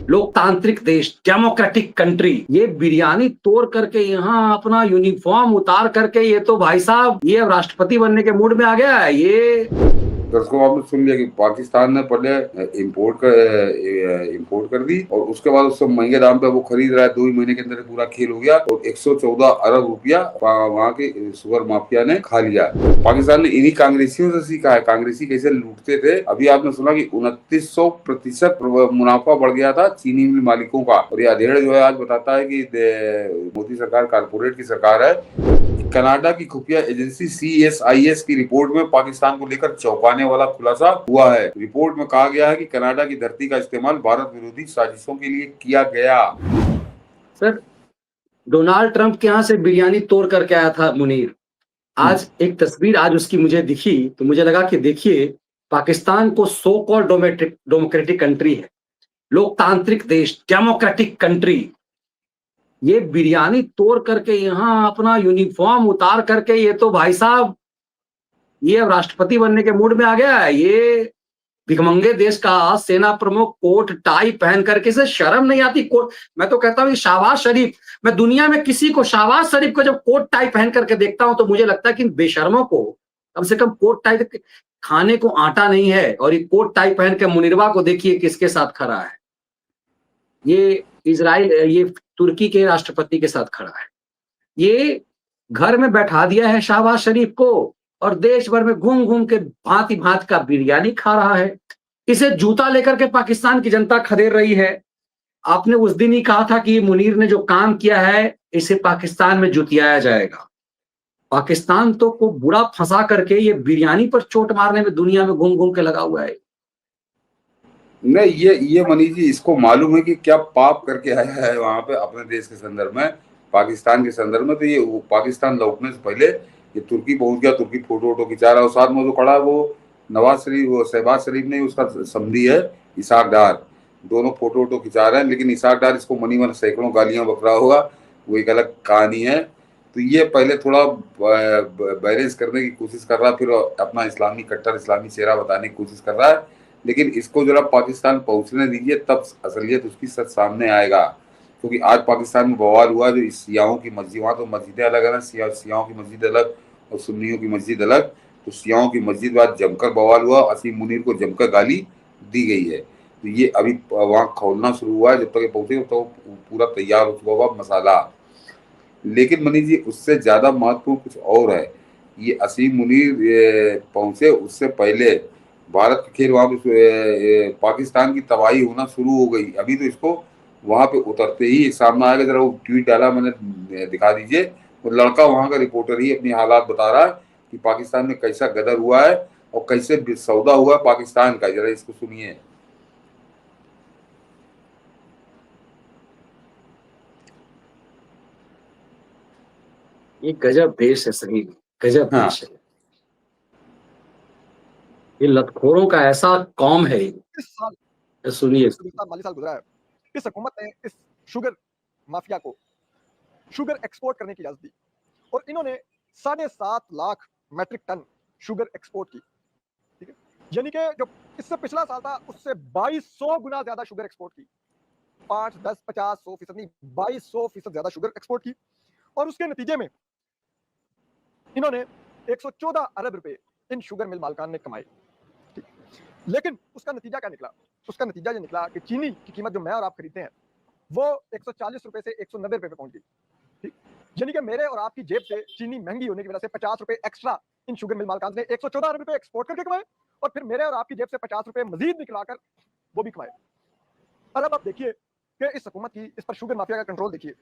लोकतांत्रिक देश, democratic country, ये बिरयानी तोड़ करके यहाँ अपना यूनिफॉर्म उतार करके ये तो भाई साहब ये अब राष्ट्रपति बनने के मूड में आ गया है ये। दर्शकों आपने सुन लिया कि पाकिस्तान ने पहले इंपोर्ट कर दी और उसके बाद उससे महंगे दाम पे वो खरीद रहा है। 2 ही महीने के अंदर पूरा खेल हो गया और 114 अरब रुपया वहाँ के शुगर माफिया ने खा लिया। पाकिस्तान ने इन्हीं कांग्रेसियों से सीखा है, कांग्रेसी कैसे लूटते थे। अभी आपने सुना कि 2900% मुनाफा बढ़ गया था चीनी मिल मालिकों का। और ये अधेड़ जो है आज बताता है कि मोदी सरकार कारपोरेट की सरकार है। कनाडा की खुफिया एजेंसी CSIS की रिपोर्ट में पाकिस्तान को लेकर चौंकाने वाला खुलासा हुआ है। रिपोर्ट में कहा गया है कि कनाडा की धरती का इस्तेमाल भारत विरोधी साजिशों के लिए किया गया। सर, डोनाल्ड ट्रंप के यहाँ से बिरयानी तोड़ करके आया था मुनीर। आज एक तस्वीर आज उसकी मुझे दिखी तो मुझे लगा कि देखिए पाकिस्तान को सो कॉल्ड डेमोक्रेटिक कंट्री है, लोकतांत्रिक देश, डेमोक्रेटिक कंट्री, ये बिरयानी तोड़ करके यहाँ अपना यूनिफॉर्म उतार करके ये तो भाई साहब ये अब राष्ट्रपति बनने के मूड में आ गया है। ये भिखमंगे देश का सेना प्रमुख कोट टाई पहन करके, इसे शर्म नहीं आती? कोट, मैं तो कहता हूँ शाहबाज शरीफ, मैं दुनिया में किसी को शाहबाज शरीफ को जब कोट टाई पहन करके देखता हूं तो मुझे लगता है कि बेशर्मों को कम से कम कोट टाई खाने को आटा नहीं है। और ये कोट टाई पहन के मुनिरवा को देखिए किसके साथ खड़ा है, ये इजराइल, ये तुर्की के राष्ट्रपति के साथ खड़ा है। ये घर में बैठा दिया है शाहबाज शरीफ को और देश भर में घूम घूम के भांति भांति का बिरयानी खा रहा है। इसे जूता लेकर के पाकिस्तान की जनता खदेड़ रही है। आपने उस दिन ही कहा था कि मुनीर ने जो काम किया है इसे पाकिस्तान में जुतियाया जाएगा। पाकिस्तान तो को बुरा फंसा करके ये बिरयानी पर चोट मारने में दुनिया में घूम घूम के लगा हुआ है। नहीं, ये मनीष जी, इसको मालूम है कि क्या पाप करके आया है वहां पे अपने देश के संदर्भ में, पाकिस्तान के संदर्भ में। तो ये पाकिस्तान लौटने से पहले ये तुर्की पहुंच गया, तुर्की फोटो वोटो खिंचा रहा है और साथ में जो खड़ा है वो नवाज शरीफ, वो शहबाज शरीफ ने उसका समधी है इसाक डार, दोनों फोटो वोटो खिंचा रहे हैं। लेकिन इसाक डार इसको मनी मन सैकड़ों गालियां बक रहा होगा, वो एक अलग कहानी है। तो ये पहले थोड़ा बैलेंस करने की कोशिश कर रहा है, फिर अपना इस्लामी कट्टर इस्लामी चेहरा बताने की कोशिश कर रहा है। लेकिन इसको जरा पाकिस्तान पहुंचने दीजिए, तब असलियत उसकी सच सामने आएगा। क्योंकि आज पाकिस्तान में बवाल हुआ जो सियाओं की मस्जिद, वहाँ तो मस्जिदें अलग है ना, सियाओं की मस्जिद अलग और सुन्नियों की मस्जिद अलग। तो सियाओं की मस्जिद बाद जमकर बवाल हुआ, असीम मुनीर को जमकर गाली दी गई है। तो ये अभी वहाँ खोलना शुरू हुआ है, जब तक ये पहुंचे तो पूरा तैयार हो चुका होगा मसाला। लेकिन मनीष जी, उससे ज्यादा महत्वपूर्ण कुछ और है। ये असीम मुनीर पहुंचे उससे पहले भारत के खेल वहां पे पाकिस्तान की तबाही होना शुरू हो गई। अभी तो इसको वहां पे उतरते ही एक सामने आएगा, जरा वो ट्वीट डाला मैंने, दिखा दीजिए। वो लड़का वहां का रिपोर्टर ही अपनी हालात बता रहा है कि पाकिस्तान में कैसा गदर हुआ है और कैसे सौदा हुआ है पाकिस्तान का। जरा इसको सुनिए। ये गजब देश है, सही गजब हाँ, देश है। ये लतखोरों का ऐसा कौम है। इस साल सुनिए, माली साल गुजरा है, इस हुकूमत ने इस शुगर माफिया को शुगर एक्सपोर्ट करने की इजाजत दी और इन्होंने 7.5 lakh metric ton sugar export की। ठीक है, यानी कि जो इससे पिछला साल था उससे 2200 गुना ज्यादा शुगर एक्सपोर्ट की। 5, 10, 50, 100% नहीं, 2200% ज्यादा शुगर एक्सपोर्ट की। और उसके नतीजे में इन्होंने 114 अरब रुपए इन शुगर मिल मालिकान ने कमाए। लेकिन उसका नतीजा क्या निकला? उसका नतीजा ये निकला कि चीनी की कीमत जो मैं और आप खरीदते हैं वो 140 रुपए से 190 रुपए पे पहुंच गई। ठीक, यानी कि मेरे और आपकी जेब से चीनी महंगी होने की वजह से 50 रुपए एक्स्ट्रा इन शुगर मिल मालिकान ने 114 अरब रुपए एक्सपोर्ट करके कमाए और फिर मेरे और आपकी जेब से 50 रुपए मजीद निकलाकर वो भी कमाए। और अब आप देखिए कि इस हुकूमत की इस पर शुगर माफिया का कंट्रोल देखिए।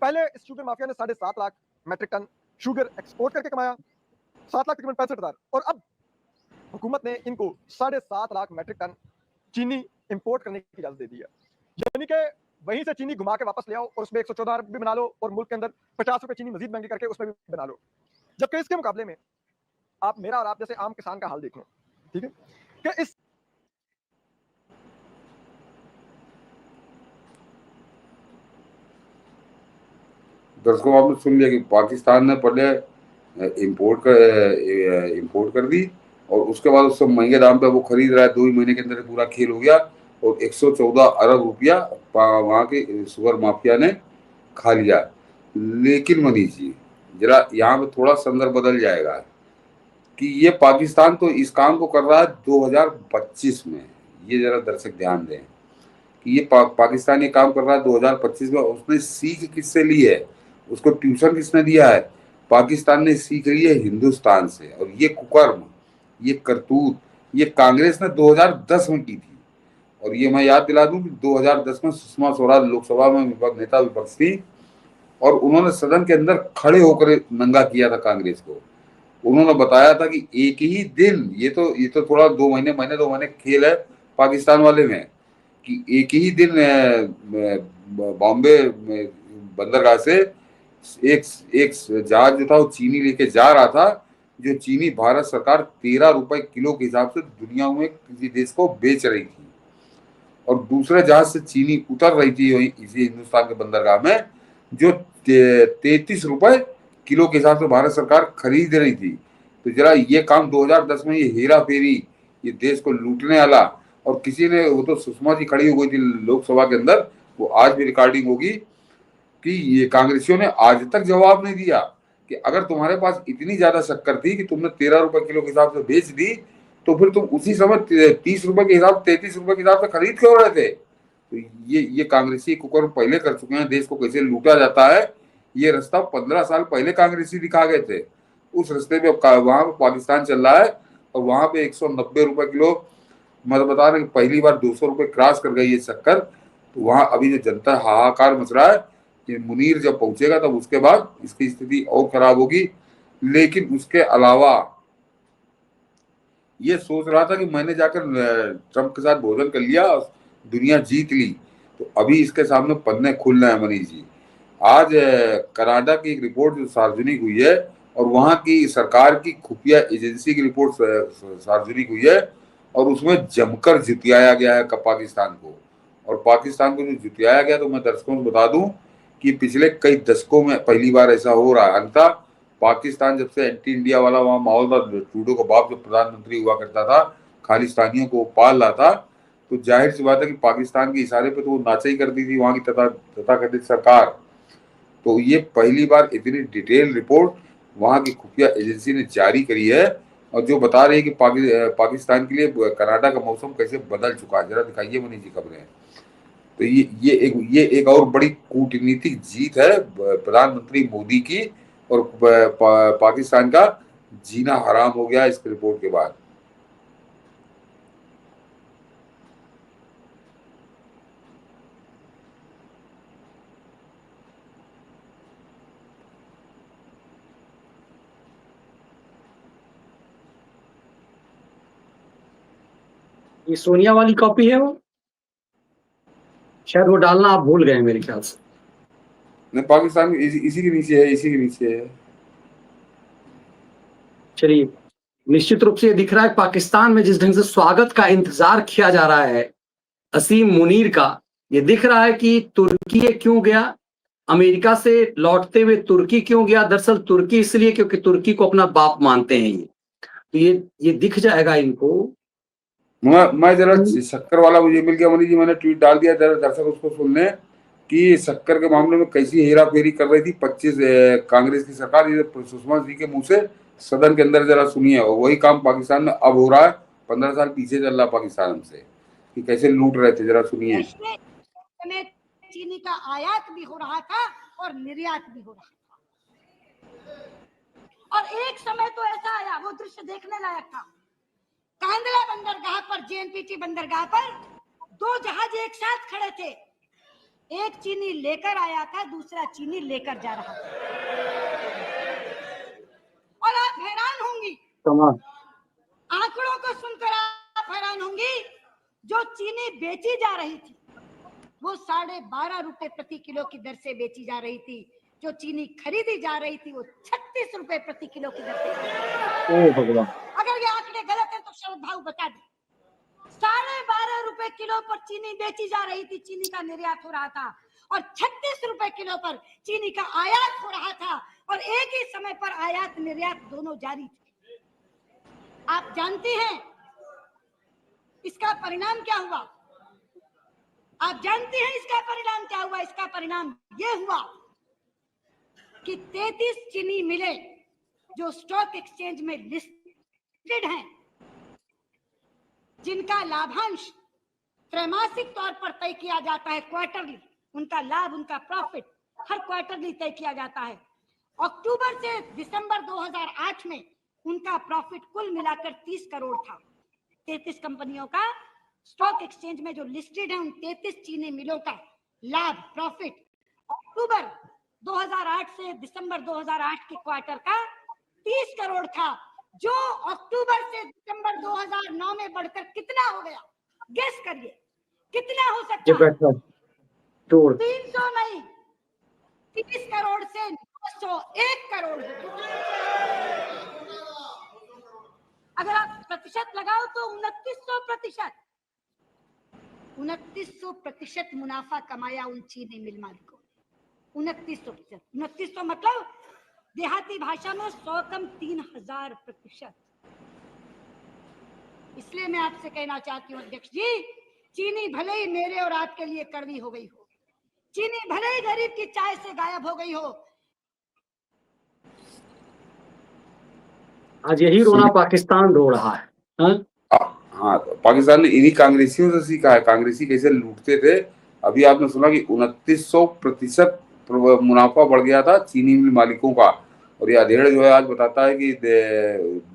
पहले इस शुगर माफिया ने 7.5 lakh metric ton sugar export करके कमाया, 7 लाख तकरीबन 65,000। और अब हुकूमत ने इनको 7.5 लाख मैट्रिक टन चीनी इंपोर्ट करने की इजाजत दे दी है। यानी कि वहीं से चीनी घुमा के वापस ले आओ और उसमें 114 अरब भी बना लो और मुल्क के अंदर 50 रुपए चीनी मजीद महंगी करके उसमें भी बना लो। जबकि इसके मुकाबले में आप मेरा और आप जैसे आम किसान का हाल देख लो। ठीक है, कि इस दर्शकों आपने सुन लिया कि पाकिस्तान ने पहले इंपोर्ट कर दी और उसके बाद उससे महंगे दाम पे वो खरीद रहा है। 2 ही महीने के अंदर पूरा खेल हो गया और 114 अरब रुपया वहां के शुगर माफिया ने खा लिया। लेकिन मनीष जी, जरा यहाँ पे थोड़ा संदर्भ बदल जाएगा कि ये पाकिस्तान तो इस काम को कर रहा है 2025 में। ये जरा दर्शक ध्यान दें कि ये पाकिस्तान ये काम कर रहा है 2025 में। उसने सीख किससे ली है, उसको ट्यूशन किसने दिया है? पाकिस्तान ने सीख ली है हिंदुस्तान से। और ये कुकर्म, ये करतूत, ये कांग्रेस ने 2010 में की थी। और ये मैं याद दिला दूं कि 2010 में सुषमा स्वराज लोकसभा में नेता विपक्ष थी और उन्होंने सदन के अंदर खड़े होकर नंगा किया था कांग्रेस को। उन्होंने बताया था कि एक ही दिन, ये तो थोड़ा 2 महीने खेल है पाकिस्तान वाले में, कि एक ही दिन बॉम्बे बंदरगाह से एक एक जहाज जो था वो चीनी लेके जा रहा था, जो चीनी भारत सरकार 13 रुपए किलो के हिसाब से दुनिया में किसी देश को बेच रही थी। और दूसरे जहाज से चीनी उतर रही थी इसी हिंदुस्तान के बंदरगाह में, जो 33 रुपए किलो के हिसाब से भारत सरकार खरीद रही थी। तो जरा ये काम 2010 में, ये हेरा फेरी, ये देश को लूटने वाला, और किसी ने, वो तो सुषमा जी खड़ी हो गई थी लोकसभा के अंदर, वो आज भी रिकॉर्डिंग होगी, कि ये कांग्रेसियों ने आज तक जवाब नहीं दिया कि अगर तुम्हारे पास इतनी ज्यादा शक्कर थी कि तुमने 13 रुपए किलो के हिसाब से बेच दी, तो फिर तुम उसी समय 30 रुपए के हिसाब, 33 रुपए के हिसाब से खरीद क्यों रहे थे? तो ये कांग्रेसी कुकर्म पहले कर चुके हैं। देश को कैसे लूटा जाता है, ये रास्ता 15 साल पहले कांग्रेसी दिखा गए थे। उस रास्ते पे वहां पे पाकिस्तान चल रहा है, और वहां पे 190 रुपए किलो, मैं तो बता रहा हूँ पहली बार 200 रुपए क्रॉस कर गई ये शक्कर। तो वहां अभी जो जनता हाहाकार मच रहा है कि मुनीर जब पहुंचेगा तब उसके बाद इसकी स्थिति और खराब होगी। लेकिन उसके अलावा ये सोच रहा था कि मैंने जाकर ट्रंप के साथ भोजन कर लिया, दुनिया जीत ली, तो अभी इसके सामने पन्ने खुल रहे हैं मनीष जी। आज कनाडा की एक रिपोर्ट जो सार्वजनिक हुई है, और वहां की सरकार की खुफिया एजेंसी की रिपोर्ट सार्वजनिक हुई है, और उसमें जमकर जितियाया गया है पाकिस्तान को। और पाकिस्तान को जो जितियाया गया, तो मैं दर्शकों को बता दूं कि पिछले कई दशकों में पहली बार ऐसा हो रहा है। अन्यथा पाकिस्तान जब से एंटी इंडिया वाला वहां माहौल था, ट्रूडो का बाप जो प्रधानमंत्री हुआ करता था, खालिस्तानियों को पाल रहा था, तो जाहिर सी बात है कि पाकिस्तान के इशारे पे तो वो नाचा ही करती थी वहां की तथाकथित सरकार। तो ये पहली बार इतनी डिटेल रिपोर्ट वहां की खुफिया एजेंसी ने जारी करी है, और जो बता रही है कि पाकिस्तान के लिए कनाडा का मौसम कैसे बदल चुका है। जरा दिखाइए मनीष जी खबरें। तो ये एक और बड़ी कूटनीतिक जीत है प्रधानमंत्री मोदी की, और पाकिस्तान का जीना हराम हो गया इस रिपोर्ट के बाद। ये सोनिया वाली कॉपी है वो, शायद वो डालना आप भूल गए मेरे ख्याल से। नहीं, पाकिस्तान इसी के नीचे है, इसी के नीचे है। चलिए, निश्चित रूप से ये दिख रहा है पाकिस्तान में जिस ढंग से स्वागत का इंतजार किया जा रहा है असीम मुनीर का, ये दिख रहा है कि तुर्की क्यों गया, अमेरिका से लौटते हुए तुर्की क्यों गया। दरअसल तुर्की इसलिए क्योंकि तुर्की को अपना बाप मानते हैं ये। तो ये दिख जाएगा इनको। मैं जरा शक्कर वाला मुझे मिल गया मनीष जी, मैंने ट्वीट डाल दिया, जरा दर्शक उसको सुन लें कि शक्कर के मामले में कैसी हेरा फेरी कर रही थी 25 कांग्रेस की सरकार। ये सुषमा जी के मुंह से सदन के अंदर जरा सुनिए। और वही काम पाकिस्तान में अब हो रहा है, 15 साल पीछे चल रहा पाकिस्तान हमसे, कि कैसे लूट रहे थे। जरा सुनिए। चीनी का आयात भी हो रहा था और निर्यात भी हो रहा था, और एक समय तो ऐसा आया, वो दृश्य देखने लायक था। कांदला बंदरगाह पर, जेएनपीटी बंदरगाह पर 2 जहाज एक साथ खड़े थे। एक चीनी लेकर आया था, दूसरा चीनी लेकर जा रहा था। और आप हैरान होंगी, आंकड़ों को सुनकर आप हैरान होंगी, जो चीनी बेची जा रही थी वो 12.5 रुपए प्रति किलो की दर से बेची जा रही थी। जो चीनी खरीदी जा रही थी वो 36 रुपए प्रति किलो की दर से। ओ भगवान, अगर ये आंकड़े गलत है तो श्रद्धालु बता दें। 12.5 रुपए किलो पर चीनी बेची जा रही थी, चीनी का निर्यात हो रहा था, और 36 रुपए किलो पर चीनी का आयात हो रहा था, और एक ही समय पर आयात निर्यात दोनों जारी थे। आप जानते हैं इसका परिणाम क्या हुआ? आप जानते हैं इसका परिणाम क्या हुआ? इसका परिणाम ये हुआ कि 33 चीनी मिलें जो स्टॉक एक्सचेंज में लिस्टेड हैं, जिनका लाभांश त्रैमासिक तौर पर तय किया जाता है, क्वार्टरली, उनका लाभ, उनका प्रॉफिट हर क्वार्टरली तय किया जाता है। अक्टूबर से दिसंबर 2008 में उनका प्रॉफिट कुल मिलाकर 30 करोड़ था। 33 कंपनियों का स्टॉक एक्सचेंज में जो लिस्टेड है, उन 33 चीनी मिलों का लाभ, प्रॉफिट अक्टूबर 2008 से दिसंबर 2008 के क्वार्टर का 30 करोड़ था, जो अक्टूबर से दिसंबर 2009 में बढ़कर कितना हो गया? गेस करिए कितना हो सकता है? 300 नहीं, 30 करोड़ से 901 करोड़ हो गया। अगर आप प्रतिशत लगाओ तो 2900% मुनाफा कमाया उन चीनी मिल मालिकों ने। 2900%, 2900 मतलब देहाती भाषा में 100 कम 3000%। इसलिए मैं आपसे कहना चाहती हूँ अध्यक्ष जी, चीनी भले ही मेरे और आपके लिए कड़वी हो गई हो, चीनी भले ही गरीब की चाय से गायब हो गई हो, आज यही रोना पाकिस्तान रो रहा है। हाँ, तो पाकिस्तान ने इन्हीं कांग्रेसियों से सीखा है, कांग्रेसी कैसे लूटते थे। अभी आपने सुना कि 2900% मुनाफा बढ़ गया था चीनी मिल मालिकों का। और ये अधेड़ जो है आज बताता है कि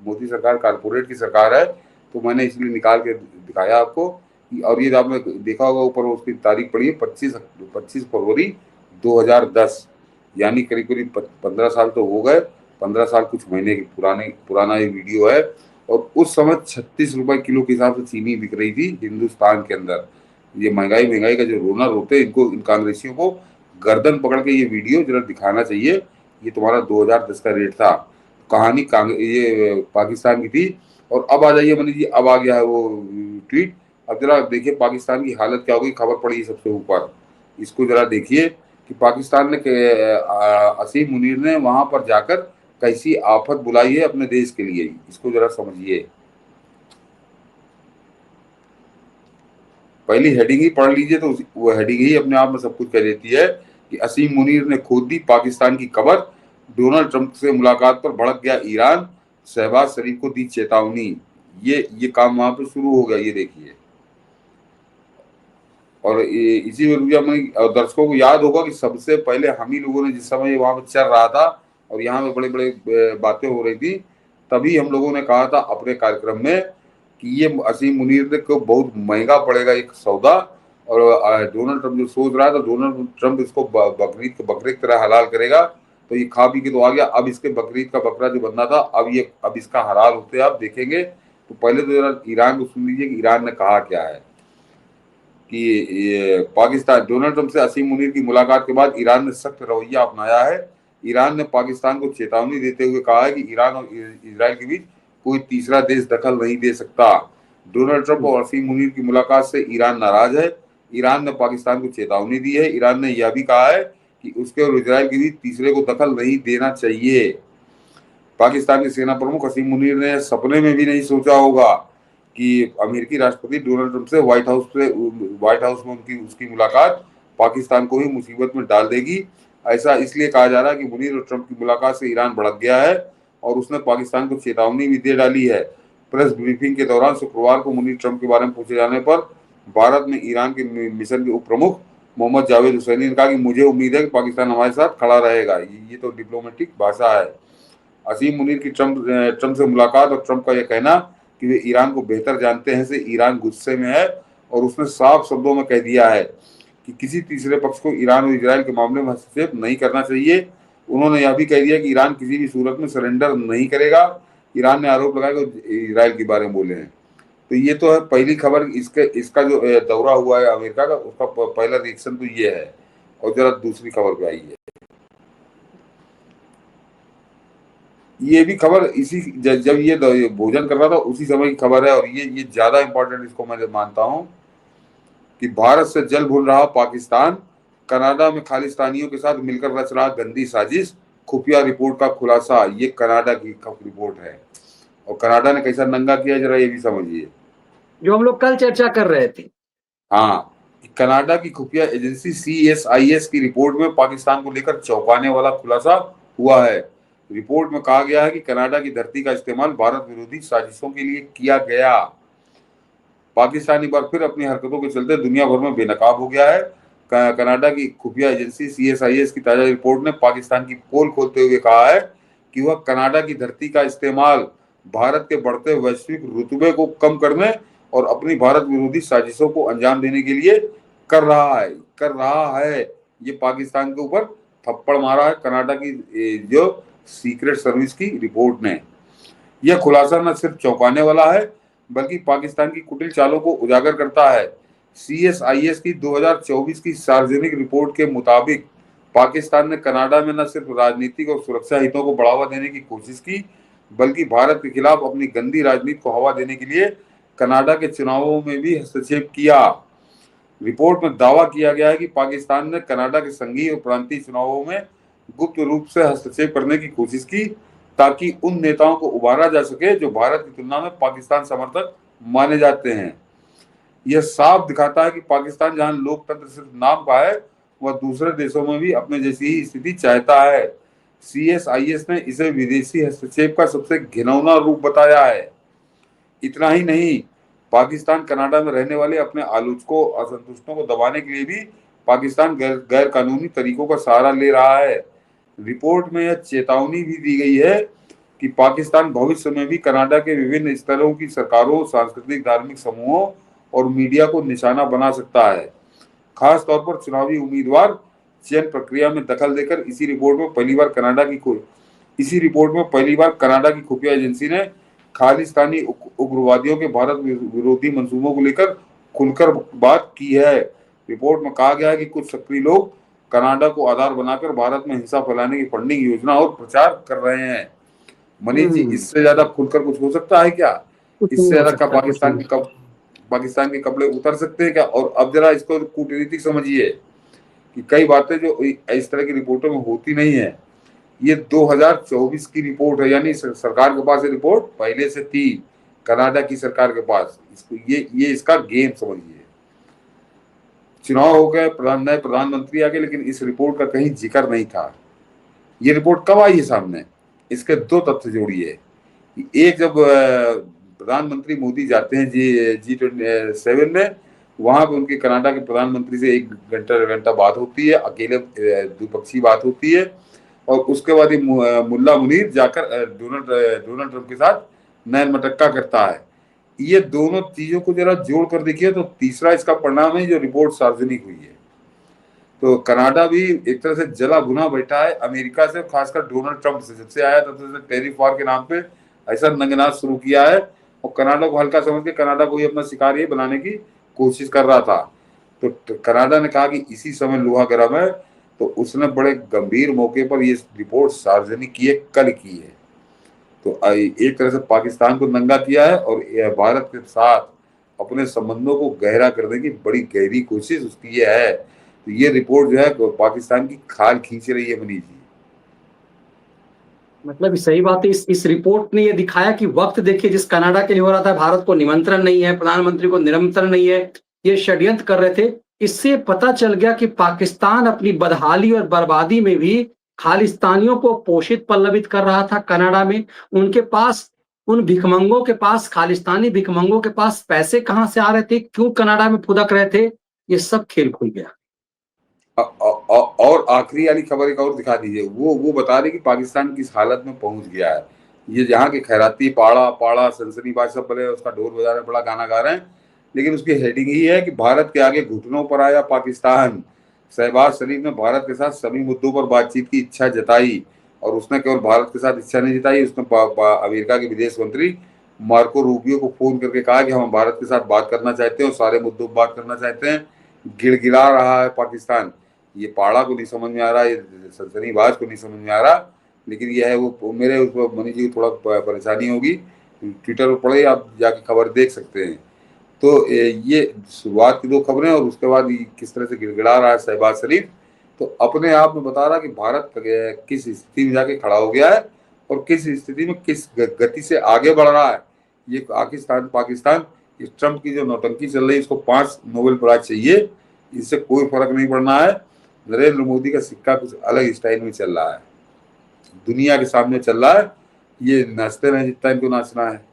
मोदी सरकार कारपोरेट की सरकार है, तो मैंने इसलिए निकाल के दिखाया आपको। और ये आपने देखा होगा ऊपर उसकी तारीख पड़ी है 25 फरवरी 2010, यानी करीब करीब 15 साल तो हो गए, 15 साल कुछ महीने की पुराना ये वीडियो है। और उस समय 36 रुपए किलो के हिसाब से चीनी बिक रही थी हिंदुस्तान के अंदर। ये महंगाई का जो रोना रोते इनको, इन कांग्रेसियों को गर्दन पकड़ के ये वीडियो जरा दिखाना चाहिए। ये तुम्हारा 2010 का रेट था, कहानी ये पाकिस्तान की थी। और अब आ जाइए मनीष जी, अब आ गया है वो ट्वीट। अब जरा देखिए पाकिस्तान की हालत क्या होगी। खबर पड़ी है सबसे ऊपर, इसको जरा देखिए कि पाकिस्तान ने असीम मुनीर ने वहां पर जाकर कैसी आफत बुलाई है अपने देश के लिए, इसको जरा समझिए। पहली हेडिंग ही पढ़ लीजिए तो वो हेडिंग ही अपने आप में सब कुछ कह देती है कि असीम मुनीर ने खोद दी पाकिस्तान की कबर, डोनाल्ड ट्रंप से मुलाकात पर भड़क गया ईरान, शहबाज शरीफ को दी चेतावनी। ये काम वहां पे शुरू हो गया, ये देखिए। और इसी में दर्शकों को याद होगा कि सबसे पहले हम ही लोगों ने, जिस समय वहां पर चल रहा था और यहाँ पे बड़े बड़े बातें हो रही थी, तभी हम लोगों ने कहा था अपने कार्यक्रम में कि ये असीम मुनीर को बहुत महंगा पड़ेगा एक सौदा। और डोनाल्ड ट्रंप जो सोच रहा था, डोनाल्ड ट्रंप इसको बकरे की तरह हलाल करेगा, तो ये खा पी के तो आ गया। अब इसके बकरीद का बकरा जो बनना था, अब इसका हलाल होते आप देखेंगे। तो पहले तो जरा ईरान को सुन लीजिए कि ईरान ने कहा क्या है कि पाकिस्तान, डोनाल्ड ट्रंप से असीम मुनीर की मुलाकात के बाद ईरान ने सख्त रवैया अपनाया है। ईरान ने पाकिस्तान को चेतावनी देते हुए कहा है कि ईरान और इजराइल के बीच कोई तीसरा देश दखल नहीं दे सकता। डोनाल्ड ट्रंप और असीम मुनीर की मुलाकात से ईरान नाराज है। ईरान ने पाकिस्तान को चेतावनी दी है। ईरान ने यह भी कहा है कि उसके और इजराइल के बीच तीसरे को दखल नहीं देना चाहिए। पाकिस्तान के सेना प्रमुख असीम मुनीर ने सपने में भी नहीं सोचा होगा कि अमेरिकी राष्ट्रपति डोनाल्ड ट्रंप से व्हाइट हाउस में उसकी मुलाकात पाकिस्तान को ही मुसीबत में डाल देगी। ऐसा इसलिए कहा जा रहा है कि मुनीर और ट्रंप की मुलाकात से ईरान भड़क गया है और उसने पाकिस्तान को चेतावनी भी दे डाली है। प्रेस ब्रीफिंग के दौरान शुक्रवार को मुनीर ट्रंप के बारे में पूछे जाने पर भारत में ईरान के मिशन के उप प्रमुख मोहम्मद जावेद हुसैनी ने कहा कि मुझे उम्मीद है कि पाकिस्तान हमारे साथ खड़ा रहेगा। ये तो डिप्लोमेटिक भाषा है। असीम मुनीर की ट्रंप से मुलाकात और ट्रंप का यह कहना कि वे ईरान को बेहतर जानते हैं से ईरान गुस्से में है और उसने साफ शब्दों में कह दिया है कि किसी तीसरे पक्ष को ईरान और इजराइल के मामले में हस्तक्षेप नहीं करना चाहिए। उन्होंने यह भी कह दिया कि ईरान किसी भी सूरत में सरेंडर नहीं करेगा। ईरान ने आरोप लगाया कि इजराइल के बारे में बोले हैं। तो ये तो है पहली खबर। इसका जो दौरा हुआ है अमेरिका का, उसका पहला रिएक्शन तो ये है। और जरा दूसरी खबर पे आइए। ये भी खबर इसी जब ये भोजन कर रहा था उसी समय की खबर है और ये ज्यादा इंपॉर्टेंट इसको मैं मानता हूं कि भारत से जल भून रहा पाकिस्तान, कनाडा में खालिस्तानियों के साथ मिलकर रच रहा गंदी साजिश, खुफिया रिपोर्ट का खुलासा। ये कनाडा की रिपोर्ट है और कनाडा ने कैसा नंगा किया जरा ये भी समझिए, जो हम लोग कल चर्चा कर रहे थे। हाँ, कनाडा की खुफिया एजेंसी CSIS की रिपोर्ट में पाकिस्तान को लेकर चौंकाने वाला खुलासा हुआ है। रिपोर्ट में कहा गया है कि कनाडा की धरती का इस्तेमाल भारत विरोधी साजिशों के लिए किया गया। पाकिस्तान एक बार फिर अपनी हरकतों के चलते दुनिया भर में बेनकाब हो गया है। कनाडा की खुफिया एजेंसी CSIS की ताजा रिपोर्ट ने पाकिस्तान की पोल खोलते हुए कहा है कि वह कनाडा की धरती का इस्तेमाल भारत के बढ़ते वैश्विक रुतबे को कम करने और अपनी भारत विरोधी साजिशों को अंजाम देने के लिए कर रहा है। ये पाकिस्तान के ऊपर थप्पड़ मारा है कनाडा की जो सीक्रेट सर्विस की रिपोर्ट ने। यह खुलासा न सिर्फ चौंकाने वाला है बल्कि पाकिस्तान की कुटिल चालों को उजागर करता है। CSIS की 2024 की सार्वजनिक रिपोर्ट के मुताबिक पाकिस्तान ने कनाडा में न सिर्फ राजनीतिक और सुरक्षा हितों को बढ़ावा देने की कोशिश की बल्कि भारत के खिलाफ अपनी गंदी राजनीति को हवा देने के लिए कनाडा के चुनावों में भी हस्तक्षेप किया। रिपोर्ट में दावा किया गया है कि पाकिस्तान ने कनाडा के संघीय और प्रांतीय चुनावों में गुप्त रूप से हस्तक्षेप करने की कोशिश की ताकि उन नेताओं को उबारा जा सके जो भारत की तुलना में पाकिस्तान समर्थक माने जाते हैं। यह साफ दिखाता है कि पाकिस्तान जहां लोकतंत्र सिर्फ नाम का है वह दूसरे देशों में भी अपने जैसी ही स्थिति चाहता है। CSIS ने इसे विदेशी हस्तक्षेप का सबसे घिनौना रूप बताया है। इतना ही नहीं, पाकिस्तान कनाडा में रहने वाले अपने आलोचकों असंतुष्टों को दबाने के लिए भी पाकिस्तान गैर कानूनी तरीकों का सहारा ले रहा है। रिपोर्ट में यह चेतावनी भी दी गई है कि पाकिस्तान भविष्य में भी कनाडा के विभिन्न स्तरों की सरकारों, सांस्कृतिक धार्मिक समूहों और मीडिया को निशाना बना सकता है। खास तौर पर चुनावी उम्मीदवार चयन प्रक्रिया में दखल देकर इसी रिपोर्ट में पहली बार कनाडा की खुफिया एजेंसी ने खालिस्तानी उग्रवादियों के भारत विरोधी मंसूबों को लेकर खुलकर बात की है। रिपोर्ट में कहा गया है कि कुछ सक्रिय लोग कनाडा को आधार बनाकर भारत में हिंसा फैलाने की फंडिंग योजना और प्रचार कर रहे हैं। मनीष जी, इससे ज्यादा खुलकर कुछ हो सकता है क्या? इससे ज्यादा क्या पाकिस्तान के कपड़े उतर सकते हैं क्या? और अब जरा इसको कूटनीतिक समझिए कि कई बातें जो इस तरह की रिपोर्टों में होती नहीं है। ये 2024 की रिपोर्ट है, यानी सरकार के पास ये रिपोर्ट पहले से थी, कनाडा की सरकार के पास। इसको ये इसका गेम समझिए। चुनाव हो गए, नए प्रधानमंत्री आ गए, लेकिन इस रिपोर्ट का कहीं जिक्र नहीं था। ये रिपोर्ट कब आई है सामने? इसके दो तथ्य जोड़िए। एक, जब प्रधानमंत्री मोदी जाते हैं G7 में, वहां पे उनके कनाडा के प्रधानमंत्री से एक घंटा बात होती है, अकेले द्विपक्षीय बात होती है। और उसके बाद मुल्ला मुनीर जाकर डोनाल्ड ट्रंप के साथ नैन मटक्का करता है। ये दोनों चीजों को जरा जोड़ कर देखिए तो तीसरा इसका परिणाम है जो रिपोर्ट सार्वजनिक हुई है। तो कनाडा भी एक तरह से जला भुना बैठा है अमेरिका से, खासकर डोनाल्ड ट्रंप से। जब से आया तब से टैरिफ वॉर के नाम पे ऐसा नंगनाच शुरू किया है और कनाडा को हल्का समझ के कनाडा को ही अपना शिकार ये बनाने की कोशिश कर रहा था। तो कनाडा ने कहा कि इसी समय लोहा गर्म है, तो उसने बड़े गंभीर मौके पर ये रिपोर्ट सार्वजनिक की है, कल की है। तो एक तरह से पाकिस्तान को नंगा किया है और भारत के साथ अपने संबंधों को गहरा करने की बड़ी गहरी कोशिश उसकी ये है। तो ये रिपोर्ट जो है पाकिस्तान की खाल खींच रही है मनीष जी। मतलब सही बात है। इस रिपोर्ट ने ये दिखाया कि वक्त देखिए जिस कनाडा के लिए हो रहा था, भारत को निमंत्रण नहीं है, प्रधानमंत्री को निमंत्रण नहीं है, ये षड्यंत्र कर रहे थे। इससे पता चल गया कि पाकिस्तान अपनी बदहाली और बर्बादी में भी खालिस्तानियों को पोषित पल्लवित कर रहा था कनाडा में। उनके पास, उन भिखमंगों के पास, खालिस्तानी भिखमंगों के पास पैसे कहां से आ रहे थे, क्यों कनाडा में फुदक रहे थे, ये सब खेल खुल गया। और आखिरी वाली खबर एक और दिखा दीजिए। वो बता रहे कि पाकिस्तान किस हालत में पहुंच गया है। ये जहाँ के खैराती पाड़ा सनसनीबाज सब बने उसका ढोल बजा रहे, बड़ा गाना गा रहे हैं, लेकिन उसकी हेडिंग ही है कि भारत के आगे घुटनों पर आया पाकिस्तान। शहबाज शरीफ ने भारत के साथ सभी मुद्दों पर बातचीत की इच्छा जताई, और उसने केवल भारत के साथ इच्छा नहीं जताई, उसने अमेरिका के विदेश मंत्री मार्को रूबियो को फोन करके कहा कि हम भारत के साथ बात करना चाहते हैं और सारे मुद्दों पर बात करना चाहते हैं। गिड़गिड़ा रहा है पाकिस्तान। ये पाड़ा को नहीं समझ में आ रहा, ये सनसनीबाज को नहीं समझ में आ रहा, लेकिन यह है वो मेरे उसको मनीष जी को थोड़ा परेशानी होगी। ट्विटर पर पढ़े, आप जाके खबर देख सकते हैं। तो ये शुरुआत की दो खबरें और उसके बाद किस तरह से गिड़गिड़ा रहा है शहबाज शरीफ, तो अपने आप में बता रहा कि भारत किस स्थिति में जाके खड़ा हो गया है और किस स्थिति में किस गति से आगे बढ़ रहा है। ये पाकिस्तान ट्रंप की जो नौटंकी चल रही है, इसको 5 नोबेल प्राइज चाहिए। इससे कोई फर्क नहीं पड़ना है। नरेंद्र मोदी का सिक्का कुछ अलग स्टाइल में चल रहा है, दुनिया के सामने चल रहा है। ये नाचते रहे जितना इनको नाचना है।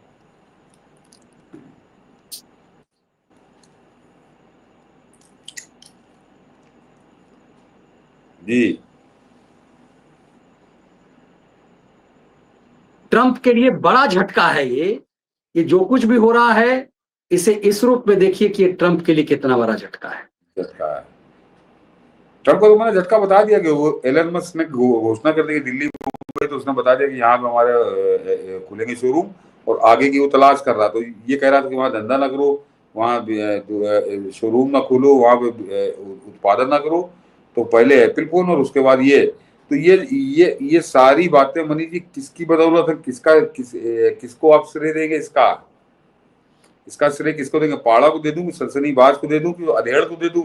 जी ट्रंप के लिए बड़ा झटका है ये जो कुछ भी हो रहा है, इसे इस रूप में देखिए कि ये ट्रंप के लिए कितना बड़ा झटका है। झटका है। ट्रंप को तो मैंने झटका बता दिया कि वो एलन मस्क ने घोषणा कर दी कि दिल्ली में, तो उसने बता दिया कि यहाँ पे हमारे खुलेंगे शोरूम, और आगे की वो तलाश कर रहा। तो ये कह रहा था कि वहाँ धंधा ना करो, वहाँ शोरूम ना खोलो, वहाँ पे उत्पादन ना करो। तो पहले एप्पल फोन और उसके बाद ये, तो ये सारी बातें मनीष जी किसकी बदौलत है? किसको आप श्रेय देंगे? इसका श्रेय किसको देंगे? पाड़ा को दे दूं, सनसनीबाज को दे दूं, कि अधेड़ को दे दूं?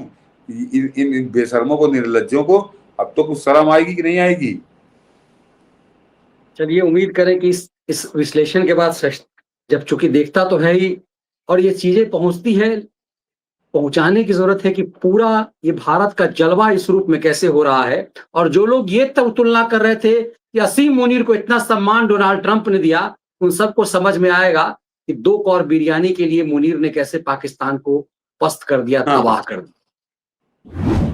इन बेशर्मों को, निर्लज्जों को अब तो कुछ शर्म आएगी कि नहीं आएगी? चलिए उम्मीद करें कि इस विश्लेषण के बाद जब चूंकि देखता तो है ही, और ये चीजें पहुंचती है, पहुंचाने की जरूरत है कि पूरा ये भारत का जलवा इस रूप में कैसे हो रहा है। और जो लोग ये तब तुलना कर रहे थे कि असीम मुनीर को इतना सम्मान डोनाल्ड ट्रंप ने दिया, उन सबको समझ में आएगा कि 2 कौर बिरयानी के लिए मुनीर ने कैसे पाकिस्तान को पस्त कर दिया, तबाह कर दिया।